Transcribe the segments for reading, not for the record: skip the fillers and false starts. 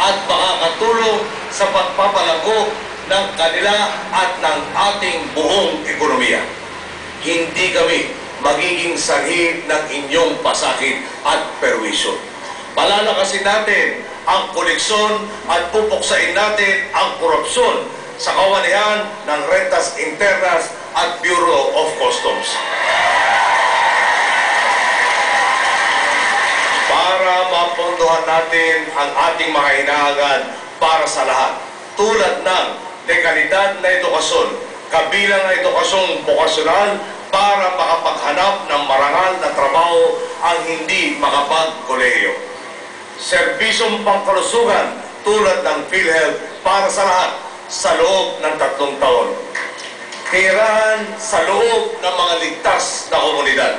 at makakatulong sa pagpapalago ng kanila at ng ating buong ekonomiya. Hindi kami magiging sanhi ng inyong pasakit at perwisyo. Palalakasin natin ang koleksyon at pupuksain natin ang korupsyon sa kawanihan ng Rentas Internas at Bureau of Customs. Para mapondohan natin ang ating mga hinahangad para sa lahat, tulad ng legalidad na edukasyon, kabilang na edukasyong bokasyonal para makapaghanap ng marangal na trabaho ang hindi makapag-kolehiyo. Serbisyong pangkalusugan tulad ng PhilHealth para sa lahat sa loob ng 3 taon. Tirahan sa loob ng mga ligtas na komunidad.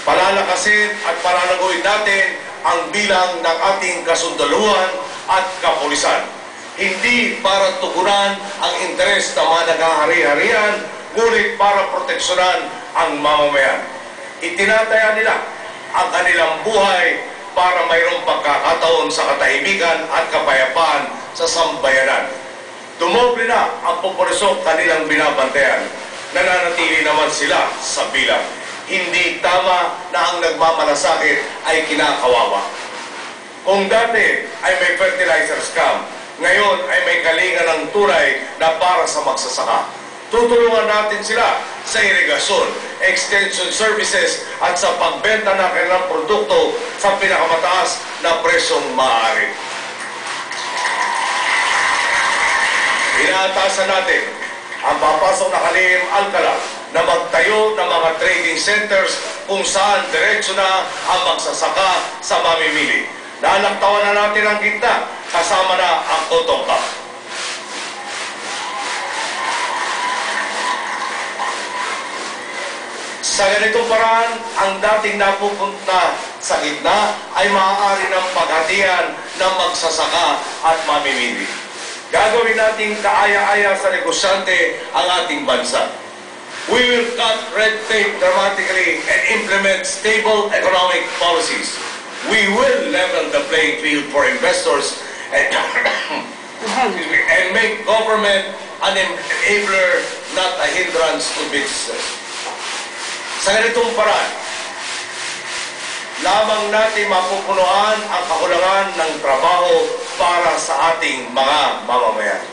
Palalakasin at palalaguin natin ang bilang ng ating kasundaluhan at kapulisan. Hindi para tugunan ang interes ng mga naghahari-harian, ngunit para proteksyonan ang mamamayan. Itinataya nila ang kanilang buhay para mayroong pagkakataon sa katahimikan at kapayapaan sa sambayanan. Dumoble na ang populasyon kanilang binabantayan. Nananatili naman sila sa bilang. Hindi tama na ang nagmamalasakit ay kinakawawa. Kung dati ay may fertilizer scam, ngayon ay may kalinga ng tunay na para sa magsasaka. Tutulungan natin sila sa irigasyon, extension services at sa pagbenta ng kanilang produkto sa pinakamataas na presyong maaari. Inaatasan natin ang papasok na Kalim Alcala na magtayo ng mga trading centers kung saan diretso na ang magsasaka sa mamimili. Nalaktawan na natin ang gitna, kasama na ang Cotton Cup. Sa ganitong paraan, ang dating napupunta sa gitna ay maaari ng paghatian ng magsasaka at mamimili. Gagawin nating kaaya-aya sa negosyante ang ating bansa. We will cut red tape dramatically and implement stable economic policies. We will level the playing field for investors and make government an enabler, not a hindrance to business. Sa ganitong paraan, lamang natin mapupunuan ang kakulangan ng trabaho para sa ating mga mamamayan.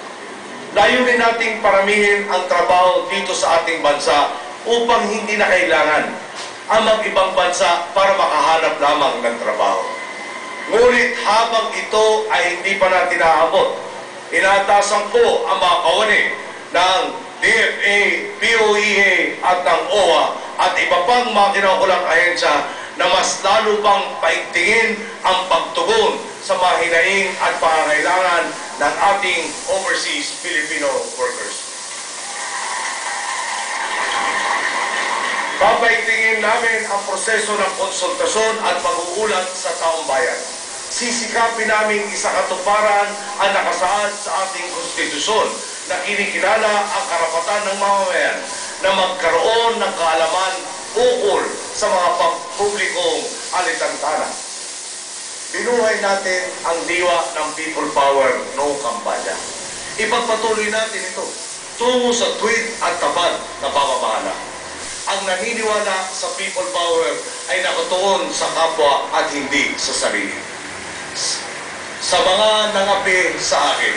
Layunin nating paramihin ang trabaho dito sa ating bansa upang hindi na kailangan ang mag-ibang bansa para makahanap lamang ng trabaho. Ngunit habang ito ay hindi pa natin naabot, inatasan ko ang mga kawani ng DFA, POEA at ng OWA at iba pang mga kinaukulang ahensya na mas lalo pang paigtingin ang pagtugon sa mga hinaing at pangangailangan ng ating overseas Filipino workers. Papaigtingin namin ang proseso ng konsultasyon at pag-uulat sa taong bayan. Sisikapin namin isakatuparan ang nakasaad sa ating konstitusyon na kinikilala ang karapatan ng mamamayan na magkaroon ng kaalaman ukol sa mga pampublikong alintantana. Binuhay natin ang diwa ng people power noong kampanya. Ipagpatuloy natin ito tungo sa tuwid at tapat na pamamahala. Ang naniniwala sa people power ay nakatuon sa kapwa at hindi sa sarili. Sa mga nangapi sa akin,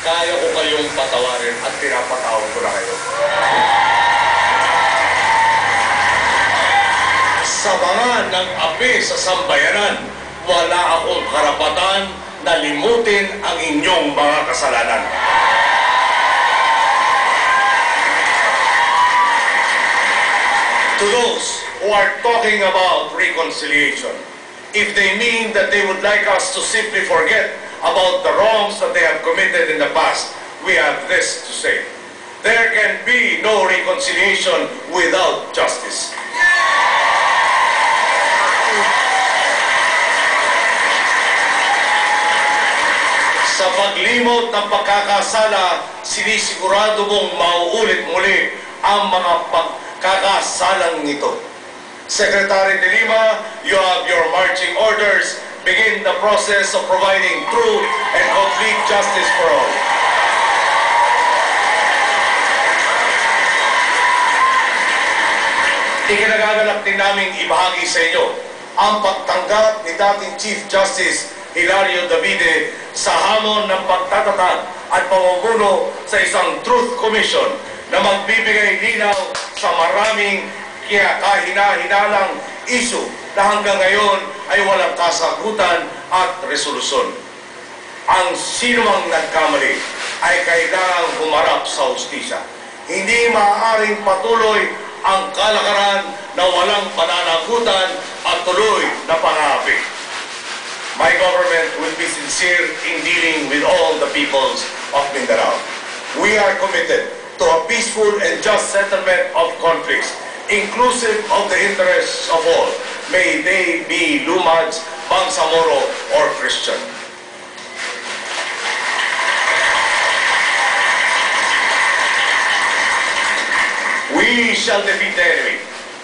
kaya ko kayong patawarin at pinapatawag ko na kayo. Sa mga nang-api sa sambayanan, wala akong karapatan na limutin ang inyong mga kasalanan. To those who are talking about reconciliation, if they mean that they would like us to simply forget about the wrongs that they have committed in the past, we have this to say. There can be no reconciliation without justice. Sa paglimot ng pagkakasala, sinisigurado mong mauulit muli ang mga pagkakasalang ito. Secretary de Lima, you have your marching orders. begin the process of providing true and complete justice for all. Ikinagagalak din naming ibahagi sa inyo ang pagtanggap ni dating Chief Justice Hilario Davide sa hamon ng pagtatatag at pamumuno sa isang Truth Commission na magbibigay linaw sa maraming kahina-hinalang issue na hanggang ngayon ay walang kasagutan at resolusyon. Ang sinumang nagkamali ay kailangang humarap sa hustisya. Hindi maaaring patuloy ang kalakaran na walang pananagutan at tuloy na pang-aapi. My government will be sincere in dealing with all the peoples of Mindanao. We are committed to a peaceful and just settlement of conflicts, inclusive of the interests of all, may they be Lumads, Bangsamoro, or Christian. We shall defeat the enemy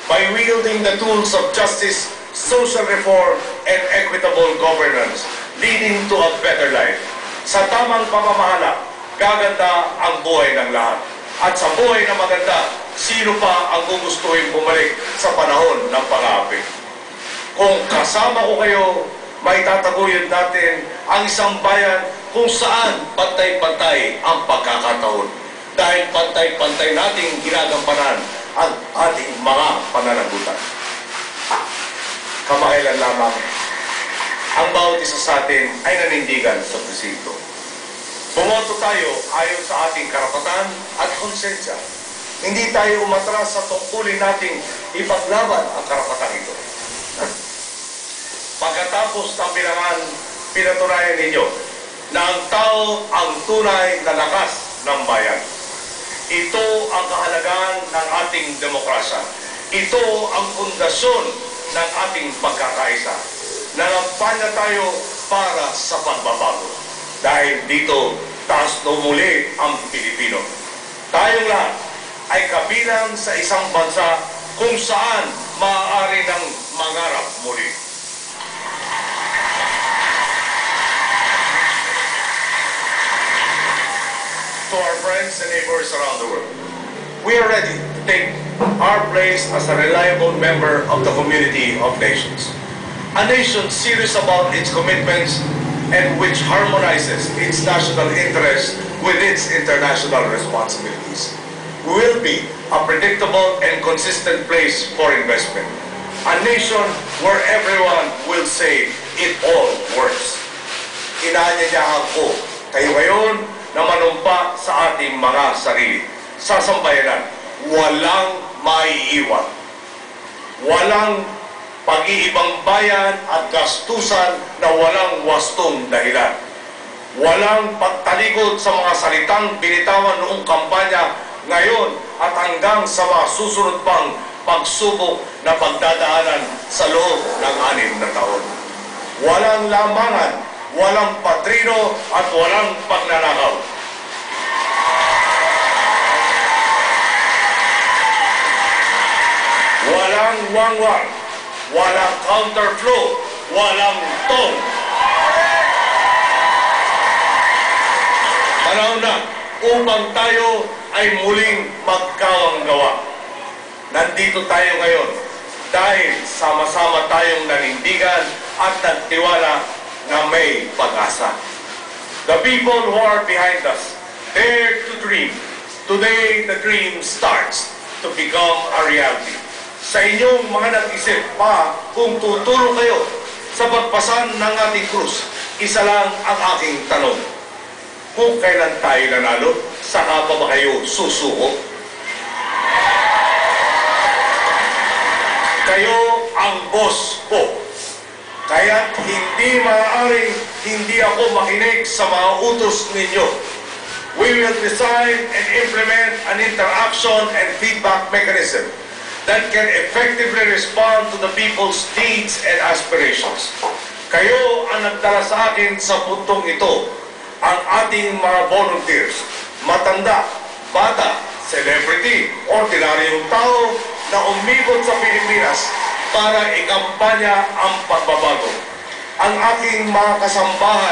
by wielding the tools of justice, social reform, and equitable governance, leading to a better life. Sa tamang pamamahala, gaganda ang buhay ng lahat. At sa buhay na maganda, sino pa ang gugustuhin bumalik sa panahon ng pang-aapi? Kung kasama ko kayo, may tataguyin natin ang isang bayan kung saan pantay-pantay ang pagkakataon. Dahil pantay-pantay nating ginagampanan ang ating mga pananagutan. Kamakailan lamang, ang bawat isa sa atin ay nanindigan sa presinto. Bumoto tayo ayon sa ating karapatan at konsensya. Hindi tayo umatras sa tungkulin nating ipaglaban ang karapatan ito. Pagkatapos ng bilangan, pinatunayan ninyo na ang tao ang tunay na lakas ng bayan. Ito ang kahalagahan ng ating demokrasya. Ito ang pundasyon ng ating pagkakaisa. Nangampanya tayo para sa pagbabago. Dahil dito, taas na muli ang Pilipino. Tayong lahat ay kabilang sa isang bansa kung saan maaari ng mangarap muli. To our friends and neighbors around the world, we are ready to take our place as a reliable member of the community of nations. A nation serious about its commitments and which harmonizes its national interests with its international responsibilities. We will be a predictable and consistent place for investment. A nation where everyone will say it all works. Inaanyayahan ko kayo ngayon na manumpa sa ating mga sarili. Sa sambayanan, walang maiiwan. Walang pag-iibang bayan at gastusan na walang wastong dahilan. Walang pagtalikod sa mga salitang binitawan noong kampanya ngayon at hanggang sa mga susunod pang pagsubok na pagdadaanan sa loob ng 6 na taon. Walang lamangan, walang patrino at walang pagnanakaw. Walang wangwang, walang counterflow, walang tong. Panahon na upang tayo ay muling magkawang gawa. Nandito tayo ngayon dahil sama-sama tayong nanindigan at nagtiwala na may pag-asa. The people who are behind us dare to dream. Today, the dream starts to become a reality. Sa inyong mga nag-isip pa kung tutulong kayo sa pagpasan ng ating krus, isa lang ang aking tanong. Kung kailan tayo nanalo, saka pa ba kayo susuko? Kayo ang boss ko. Kaya't hindi maaaring hindi ako makinig sa mga utos ninyo. We will design and implement an interaction and feedback mechanism that can effectively respond to the people's needs and aspirations. Kayo ang nagdala sa akin sa puntong ito, ang ating mga volunteers, matanda, bata, celebrity, ordinaryong tao na umibot sa Pilipinas para ikampanya ang pagbabago. ang aking mga kasambahay